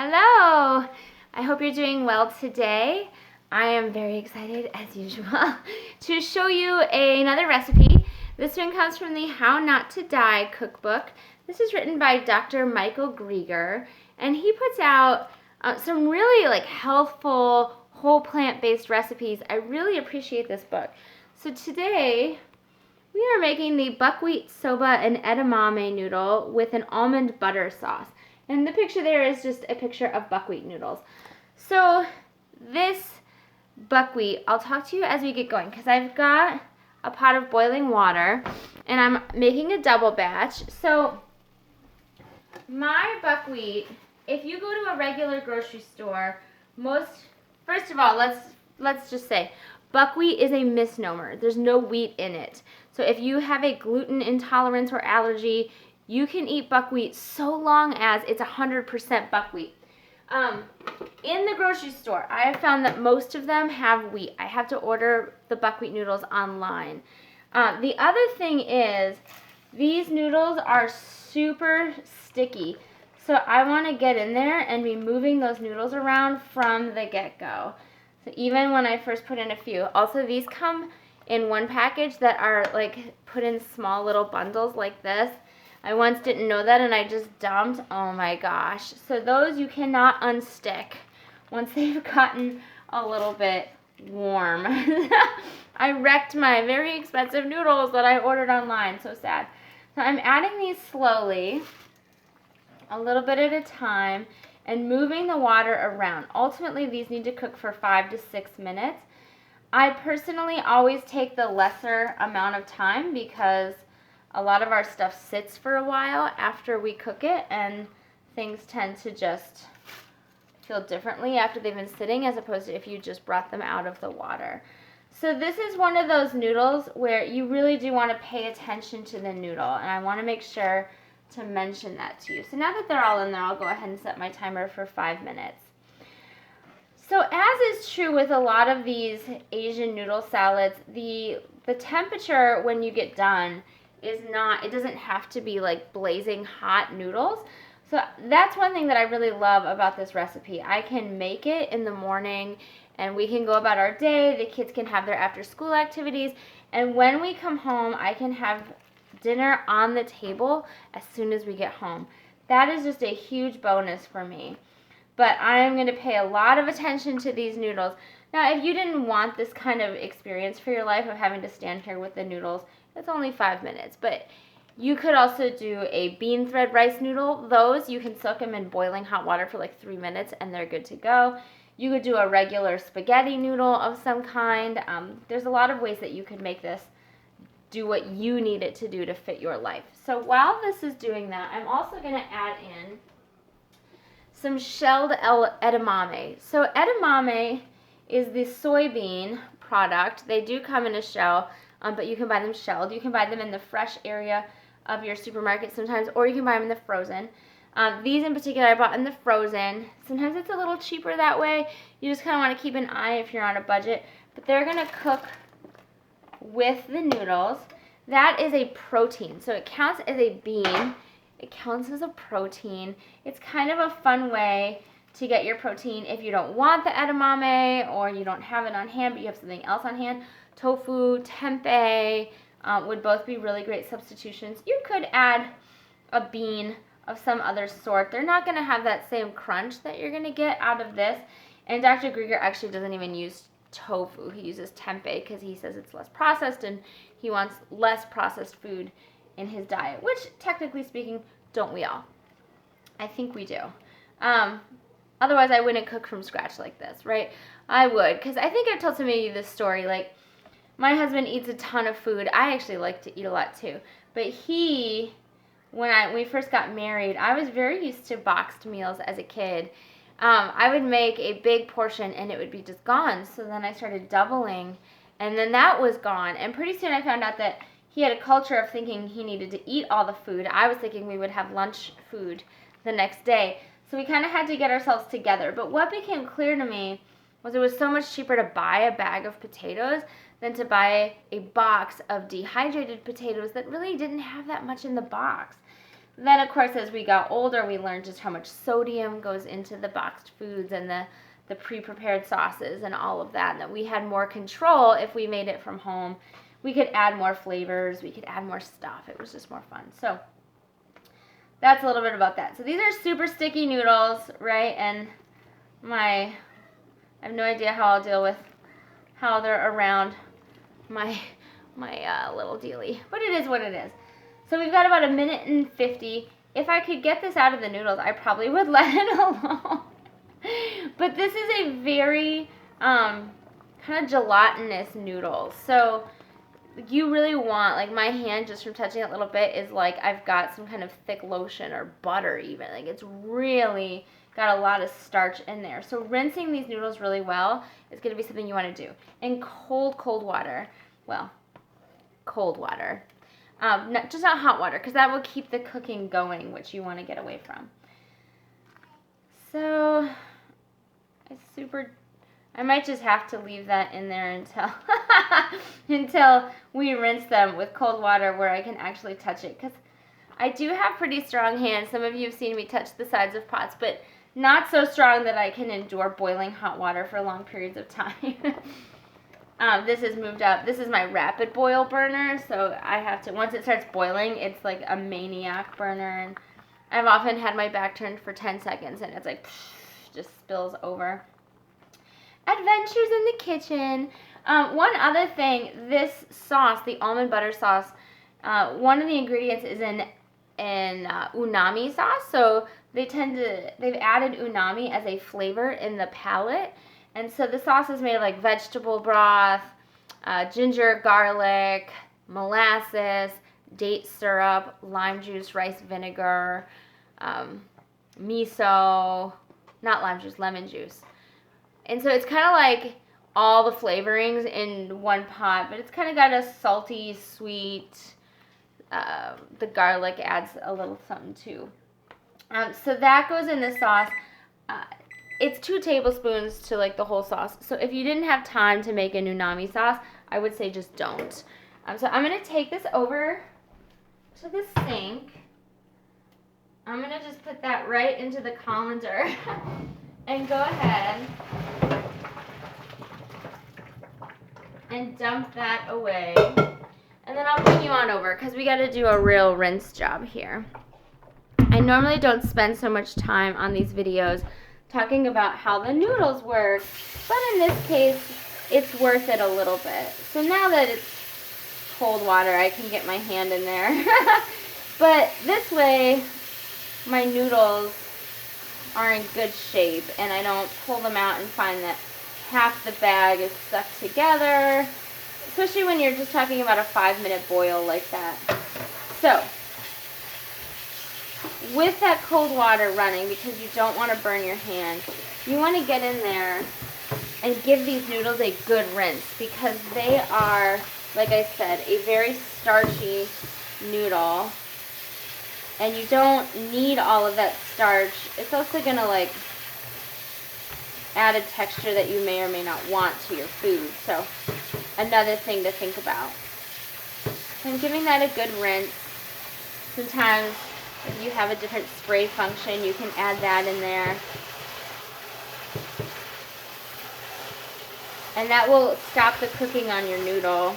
Hello! I hope you're doing well today. I am very excited, as usual, to show you another recipe. This one comes from the How Not to Die Cookbook. This is written by Dr. Michael Greger, and he puts out some really healthful, whole plant-based recipes. I really appreciate this book. So today, we are making the buckwheat soba and edamame noodle with an almond butter sauce. And the picture there is just a picture of buckwheat noodles. So this buckwheat, I'll talk to you as we get going because I've got a pot of boiling water and I'm making a double batch. So my buckwheat, if you go to a regular grocery store, first of all, let's just say buckwheat is a misnomer. There's no wheat in it. So if you have a gluten intolerance or allergy, you can eat buckwheat so long as it's 100% buckwheat. In the grocery store, I have found that most of them have wheat. I have to order the buckwheat noodles online. The other thing is, these noodles are super sticky. So I want to get in there and be moving those noodles around from the get-go. So even when I first put in a few. Also, these come in one package that are put in small little bundles like this. I once didn't know that and I just dumped. Oh my gosh. So those you cannot unstick once they've gotten a little bit warm. I wrecked my very expensive noodles that I ordered online. So sad. So I'm adding these slowly, a little bit at a time, and moving the water around. Ultimately, these need to cook for 5 to 6 minutes. I personally always take the lesser amount of time because a lot of our stuff sits for a while after we cook it, and things tend to just feel differently after they've been sitting as opposed to if you just brought them out of the water. So this is one of those noodles where you really do want to pay attention to the noodle, and I want to make sure to mention that to you. So now that they're all in there, I'll go ahead and set my timer for 5 minutes. So as is true with a lot of these Asian noodle salads, the temperature when you get done it doesn't have to be blazing hot noodles. So that's one thing that I really love about this recipe. I can make it in the morning and we can go about our day. The kids can have their after school activities. And when we come home, I can have dinner on the table as soon as we get home. That is just a huge bonus for me. But I'm going to pay a lot of attention to these noodles. Now, if you didn't want this kind of experience for your life of having to stand here with the noodles, it's only 5 minutes. But you could also do a bean thread rice noodle. Those, you can soak them in boiling hot water for 3 minutes and they're good to go. You could do a regular spaghetti noodle of some kind. There's a lot of ways that you could make this do what you need it to do to fit your life. So while this is doing that, I'm also going to add in some shelled edamame. So edamame is the soybean product. They do come in a shell, but you can buy them shelled. You can buy them in the fresh area of your supermarket sometimes, or you can buy them in the frozen. These in particular I bought in the frozen. Sometimes it's a little cheaper that way. You just kind of want to keep an eye if you're on a budget. But they're going to cook with the noodles. That is a protein, so it counts as a bean. It counts as a protein. It's kind of a fun way to get your protein if you don't want the edamame or you don't have it on hand but you have something else on hand. Tofu, tempeh would both be really great substitutions. You could add a bean of some other sort. They're not going to have that same crunch that you're going to get out of this. And Dr. Greger actually doesn't even use tofu. He uses tempeh because he says it's less processed and he wants less processed food in his diet, which technically speaking, don't we all? I think we do. Otherwise, I wouldn't cook from scratch like this, right? I would, because I think I've told some of you this story. My husband eats a ton of food. I actually like to eat a lot too. But when we first got married, I was very used to boxed meals as a kid. I would make a big portion and it would be just gone. So then I started doubling and then that was gone. And pretty soon I found out that he had a culture of thinking he needed to eat all the food. I was thinking we would have lunch food the next day. So we kind of had to get ourselves together. But what became clear to me was it was so much cheaper to buy a bag of potatoes than to buy a box of dehydrated potatoes that really didn't have that much in the box. Then, of course, as we got older, we learned just how much sodium goes into the boxed foods and the pre-prepared sauces and all of that, and that we had more control if we made it from home. We could add more flavors. We could add more stuff. It was just more fun. So that's a little bit about that. So these are super sticky noodles, right? And I have no idea how I'll deal with how they're around my little dealie. But it is what it is. So we've got about 1:50. If I could get this out of the noodles, I probably would let it alone. But this is a very kind of gelatinous noodle. So you really want, like my hand just from touching it a little bit is like I've got some kind of thick lotion or butter even. Like it's really got a lot of starch in there. So rinsing these noodles really well is going to be something you want to do. In cold water. Well, cold water. Not hot water, because that will keep the cooking going, which you want to get away from. So I might just have to leave that in there until we rinse them with cold water where I can actually touch it, because I do have pretty strong hands. Some of you have seen me touch the sides of pots, but not so strong that I can endure boiling hot water for long periods of time. This has moved up. This is my rapid boil burner, so I have to, once it starts boiling, it's like a maniac burner, and I've often had my back turned for 10 seconds, and it's like, just spills over. Adventures in the kitchen. One other thing, this sauce, the almond butter sauce, one of the ingredients is in unami sauce, so they've added unami as a flavor in the palate. And so the sauce is made of like vegetable broth, ginger, garlic, molasses, date syrup, lime juice, rice vinegar, miso, not lime juice, lemon juice. And so it's kind of like all the flavorings in one pot, but it's kind of got a salty, sweet, the garlic adds a little something too. So that goes in the sauce. It's 2 tablespoons to like the whole sauce. So if you didn't have time to make an unami sauce, I would say just don't. So I'm going to take this over to the sink. I'm going to just put that right into the colander and go ahead and dump that away. And then I'll bring you on over because we got to do a real rinse job here. I normally don't spend so much time on these videos talking about how the noodles work, but in this case, it's worth it a little bit. So now that it's cold water, I can get my hand in there. But this way, my noodles are in good shape, and I don't pull them out and find that half the bag is stuck together, especially when you're just talking about a 5-minute boil like that. So, with that cold water running, because you don't want to burn your hand, you want to get in there and give these noodles a good rinse, because they are, like I said, a very starchy noodle, and you don't need all of that starch. It's also going to like add a texture that you may or may not want to your food, so another thing to think about. I'm giving that a good rinse. Sometimes if you have a different spray function, you can add that in there. And that will stop the cooking on your noodle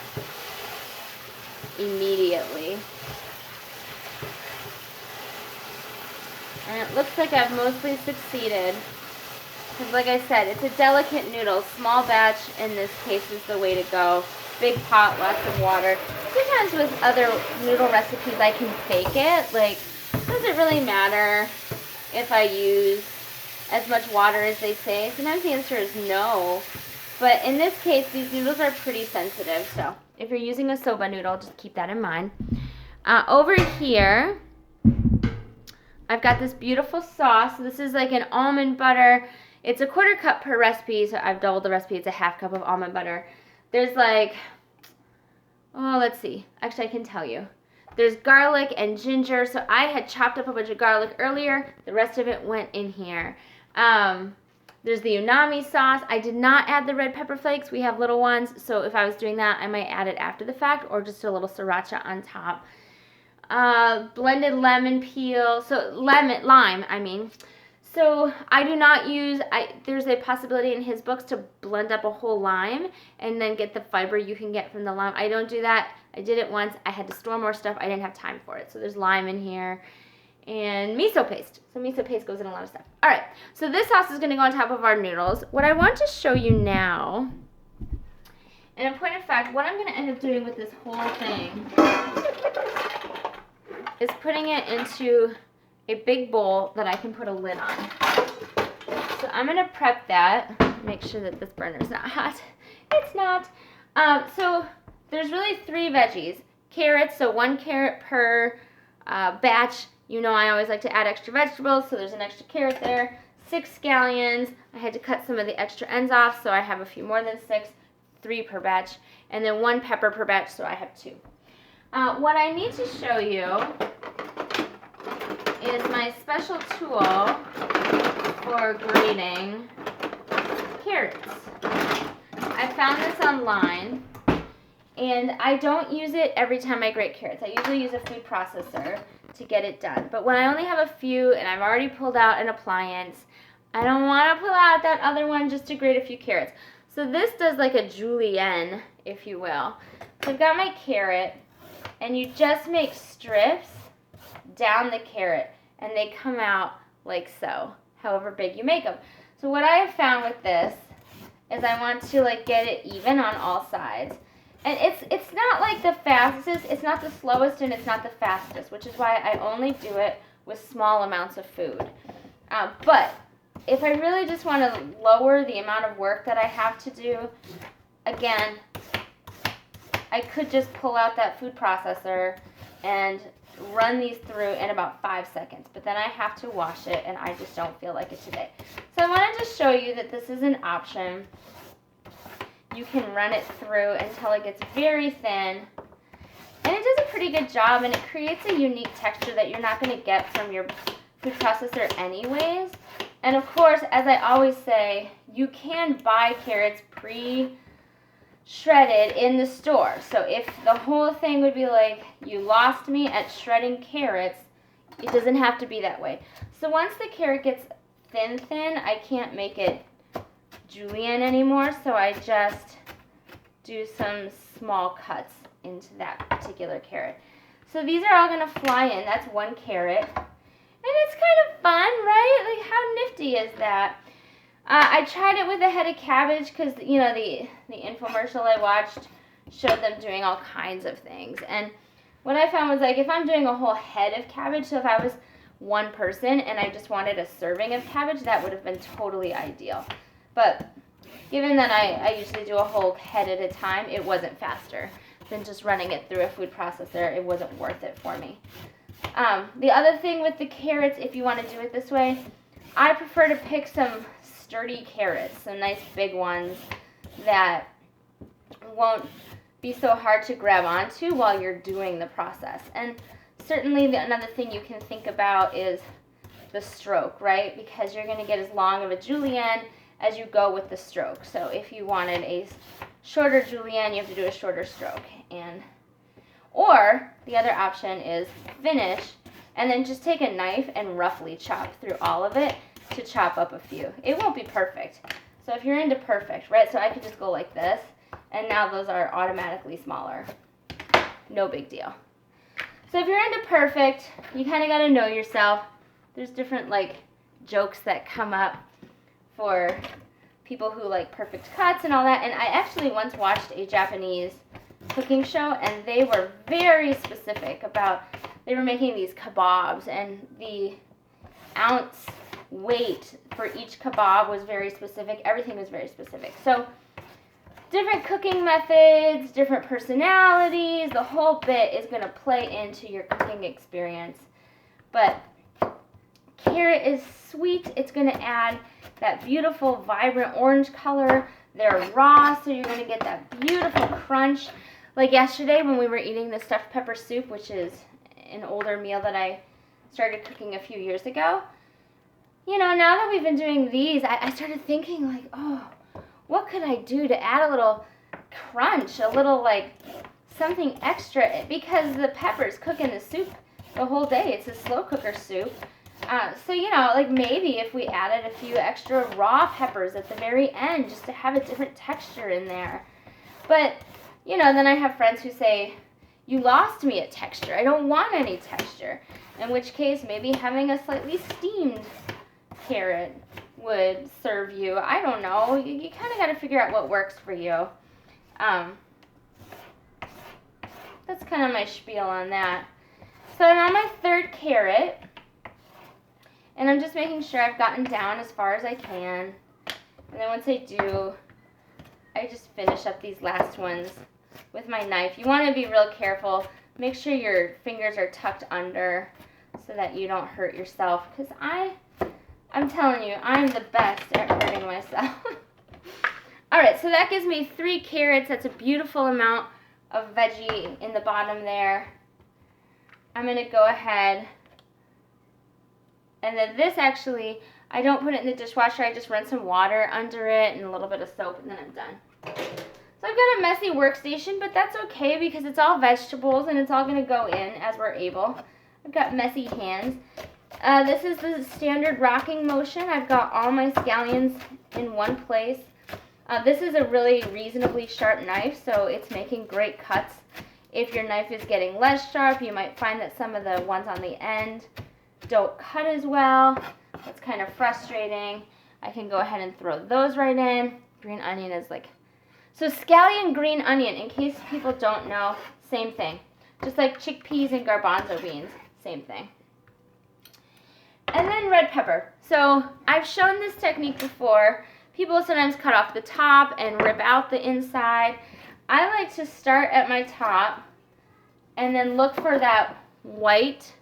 immediately. And it looks like I've mostly succeeded. Because like I said, it's a delicate noodle. Small batch in this case is the way to go. Big pot, lots of water. Sometimes with other noodle recipes I can fake it. Like, does it really matter if I use as much water as they say? Sometimes the answer is no. But in this case, these noodles are pretty sensitive. So if you're using a soba noodle, just keep that in mind. Over here, I've got this beautiful sauce. This is like an almond butter. It's a 1/4 cup per recipe, so I've doubled the recipe. It's a 1/2 cup of almond butter. There's like, oh, let's see. Actually, I can tell you. There's garlic and ginger, so I had chopped up a bunch of garlic earlier. The rest of it went in here. There's the unami sauce. I did not add the red pepper flakes. We have little ones, so if I was doing that, I might add it after the fact or just a little sriracha on top. blended lemon peel, so lime, I mean. So I do not use, there's a possibility in his books to blend up a whole lime and then get the fiber you can get from the lime. I don't do that. I did it once. I had to store more stuff. I didn't have time for it. So there's lime in here and miso paste. So miso paste goes in a lot of stuff. All right, so this sauce is gonna go on top of our noodles. What I want to show you now, and in point of fact, what I'm gonna end up doing with this whole thing is putting it into a big bowl that I can put a lid on. So I'm gonna prep that. Make sure that this burner's not hot. It's not. So there's really 3 veggies. Carrots, so 1 carrot per batch. You know I always like to add extra vegetables, so there's an extra carrot there. 6 scallions. I had to cut some of the extra ends off, so I have a few more than 6. 3 per batch. And then 1 pepper per batch, so I have 2. What I need to show you is my special tool for grating carrots. I found this online, and I don't use it every time I grate carrots. I usually use a food processor to get it done. But when I only have a few and I've already pulled out an appliance, I don't want to pull out that other one just to grate a few carrots. So this does like a julienne, if you will. So I've got my carrot, and you just make strips down the carrot, and they come out like so, however big you make them. So what I have found with this is I want to like get it even on all sides. And it's not like the fastest, it's not the slowest, and it's not the fastest, which is why I only do it with small amounts of food. But if I really just want to lower the amount of work that I have to do, again, I could just pull out that food processor and run these through in about 5 seconds. But then I have to wash it, and I just don't feel like it today. So I wanted to show you that this is an option. You can run it through until it gets very thin. And it does a pretty good job, and it creates a unique texture that you're not going to get from your food processor anyways. And of course, as I always say, you can buy carrots pre-shredded in the store. So if the whole thing would be like, you lost me at shredding carrots, it doesn't have to be that way. So once the carrot gets thin, I can't make it julienne anymore, so I just do some small cuts into that particular carrot. So these are all going to fly in. That's 1 carrot. And it's kind of fun, right? Like, how nifty is that? I tried it with a head of cabbage because, you know, the infomercial I watched showed them doing all kinds of things. And what I found was, like, if I'm doing a whole head of cabbage, so if I was one person and I just wanted a serving of cabbage, that would have been totally ideal. But given that I usually do a whole head at a time, it wasn't faster than just running it through a food processor. It wasn't worth it for me. The other thing with the carrots, if you want to do it this way, I prefer to pick some sturdy carrots, some nice big ones that won't be so hard to grab onto while you're doing the process. And certainly another thing you can think about is the stroke, right? Because you're going to get as long of a julienne as you go with the stroke. So if you wanted a shorter julienne, you have to do a shorter stroke. Or the other option is finish and then just take a knife and roughly chop through all of it to chop up a few. It won't be perfect. So if you're into perfect, right? So I could just go like this, and now those are automatically smaller. No big deal. So if you're into perfect, you kind of got to know yourself. There's different like jokes that come up for people who like perfect cuts and all that. And I actually once watched a Japanese cooking show, and they were very specific about, they were making these kebabs, and the ounce weight for each kebab was very specific. Everything was very specific. So different cooking methods, different personalities, the whole bit is going to play into your cooking experience. But carrot is sweet. It's going to add that beautiful, vibrant orange color. They're raw, so you're going to get that beautiful crunch. Like yesterday when we were eating the stuffed pepper soup, which is an older meal that I started cooking a few years ago. You know, now that we've been doing these, I started thinking like, oh, what could I do to add a little crunch, a little like something extra because the peppers cook in the soup the whole day. It's a slow cooker soup. So, you know, like maybe if we added a few extra raw peppers at the very end just to have a different texture in there. But, you know, then I have friends who say, you lost me at texture. I don't want any texture. In which case, maybe having a slightly steamed carrot would serve you. I don't know. You kind of got to figure out what works for you. That's kind of my spiel on that. So I'm on my third carrot. And I'm just making sure I've gotten down as far as I can. And then once I do, I just finish up these last ones with my knife. You want to be real careful. Make sure your fingers are tucked under so that you don't hurt yourself. Because I'm telling you, I'm the best at hurting myself. Alright, so that gives me 3 carrots. That's a beautiful amount of veggie in the bottom there. I'm going to go ahead. And then this actually, I don't put it in the dishwasher. I just run some water under it and a little bit of soap, and then I'm done. So I've got a messy workstation, but that's okay because it's all vegetables and it's all going to go in as we're able. I've got messy hands. This is the standard rocking motion. I've got all my scallions in one place. This is a really reasonably sharp knife, so it's making great cuts. If your knife is getting less sharp, you might find that some of the ones on the end don't cut as well. That's kind of frustrating. I can go ahead and throw those right in. Green onion is like... So scallion, green onion, in case people don't know, same thing. Just like chickpeas and garbanzo beans, same thing. And then red pepper. So I've shown this technique before. People sometimes cut off the top and rip out the inside. I like to start at my top and then look for that white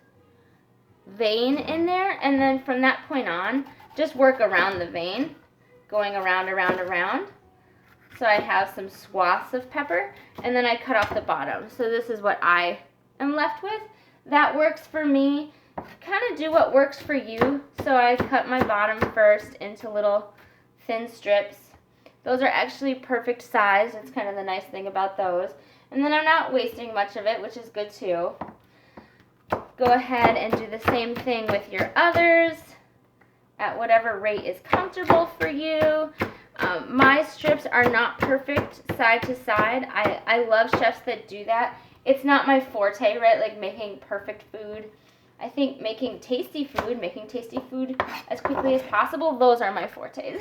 vein in there, and then from that point on, just work around the vein, going around, around, around. So I have some swaths of pepper, and then I cut off the bottom. So this is what I am left with. That works for me. Kind of do what works for you. So I cut my bottom first into little thin strips. Those are actually perfect size. That's kind of the nice thing about those. And then I'm not wasting much of it, which is good too. Go ahead and do the same thing with your others at whatever rate is comfortable for you. My strips are not perfect side to side. I love chefs that do that. It's not my forte, right? Like making perfect food. I think making tasty food as quickly as possible, those are my fortes.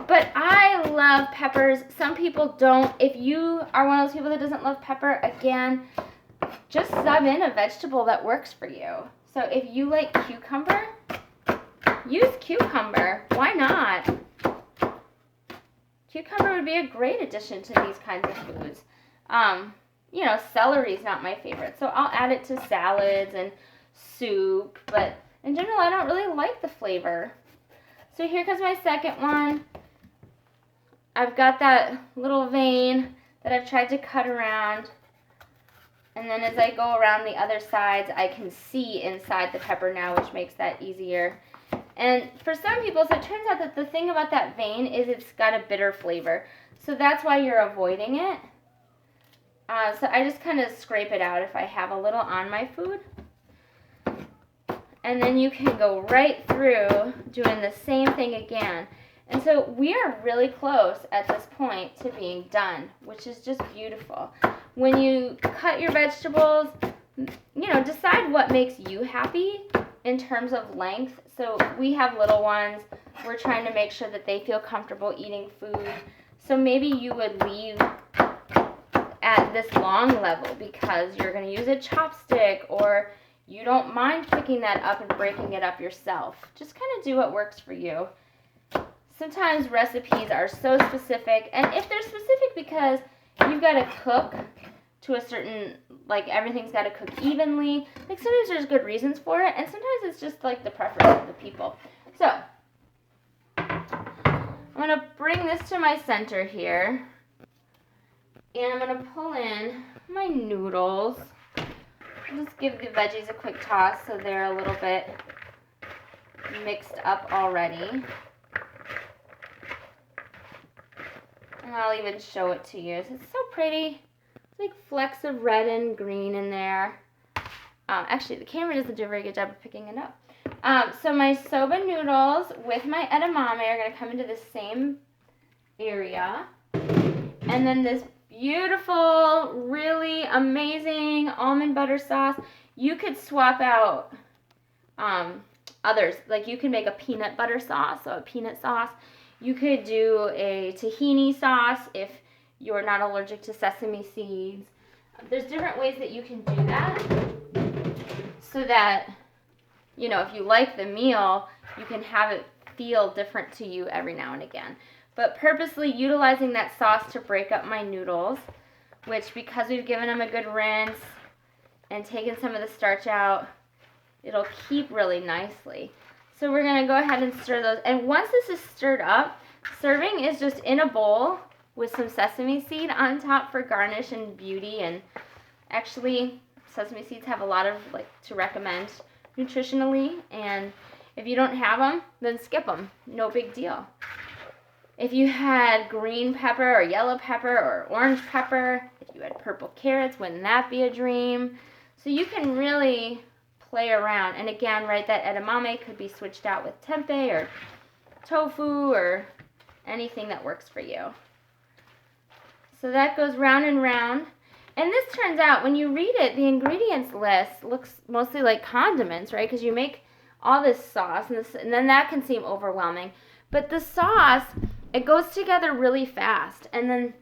But I love peppers. Some people don't. If you are one of those people that doesn't love pepper, again, just sub in a vegetable that works for you. So if you like cucumber, use cucumber. Why not? Cucumber would be a great addition to these kinds of foods. You know, celery is not my favorite, so I'll add it to salads and soup, but in general, I don't really like the flavor. So here comes my second one. I've got that little vein that I've tried to cut around. And then as I go around the other sides, I can see inside the pepper now, which makes that easier. And for some people, so it turns out that the thing about that vein is it's got a bitter flavor. So that's why you're avoiding it. So I just kind of scrape it out if I have a little on my food. And then you can go right through doing the same thing again. And so we are really close at this point to being done, which is just beautiful. When you cut your vegetables, you know, decide what makes you happy in terms of length. So we have little ones. We're trying to make sure that they feel comfortable eating food. So maybe you would leave at this long level because you're going to use a chopstick, or you don't mind picking that up and breaking it up yourself. Just kind of do what works for you. Sometimes recipes are so specific, and if they're specific because you've got to cook to a certain, like everything's got to cook evenly, like sometimes there's good reasons for it, and sometimes it's just like the preference of the people. So, I'm going to bring this to my center here, and I'm going to pull in my noodles. I'll just give the veggies a quick toss so they're a little bit mixed up already. And I'll even show it to you. It's so pretty. It's like flecks of red and green in there. Actually, the camera doesn't do a very good job of picking it up. So my soba noodles with my edamame are going to come into the same area. And then this beautiful, really amazing almond butter sauce. You could swap out others. Like you can make a peanut butter sauce, so a peanut sauce. You could do a tahini sauce if you're not allergic to sesame seeds. There's different ways that you can do that so that, you know, if you like the meal, you can have it feel different to you every now and again. But purposely utilizing that sauce to break up my noodles, which because we've given them a good rinse and taken some of the starch out, it'll keep really nicely. So we're going to go ahead and stir those. And once this is stirred up, serving is just in a bowl with some sesame seed on top for garnish and beauty. And actually, sesame seeds have a lot of, like, to recommend nutritionally. And if you don't have them, then skip them. No big deal. If you had green pepper or yellow pepper or orange pepper, if you had purple carrots, wouldn't that be a dream? So you can really play around. And again, right, that edamame could be switched out with tempeh or tofu or anything that works for you. So that goes round and round. And this turns out, when you read it, the ingredients list looks mostly like condiments, right? Because you make all this sauce, and then that can seem overwhelming. But the sauce, it goes together really fast. And then,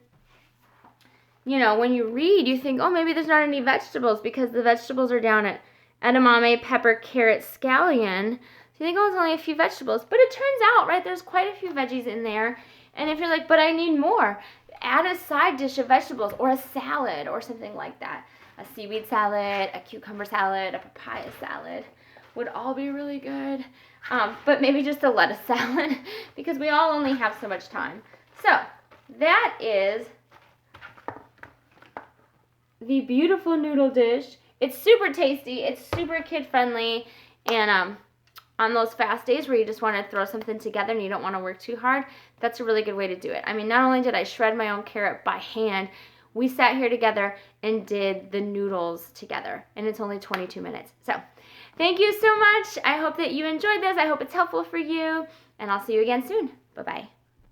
you know, when you read, you think, oh, maybe there's not any vegetables because the vegetables are down at edamame, pepper, carrot, scallion. So you think, oh, it's only a few vegetables. But it turns out, right, there's quite a few veggies in there. And if you're like, but I need more, add a side dish of vegetables or a salad or something like that. A seaweed salad, a cucumber salad, a papaya salad would all be really good. But maybe just a lettuce salad because we all only have so much time. So that is the beautiful noodle dish. It's super tasty. It's super kid friendly. And on those fast days where you just want to throw something together and you don't want to work too hard, that's a really good way to do it. I mean, not only did I shred my own carrot by hand, we sat here together and did the noodles together. And it's only 22 minutes. So thank you so much. I hope that you enjoyed this. I hope it's helpful for you. And I'll see you again soon. Bye-bye.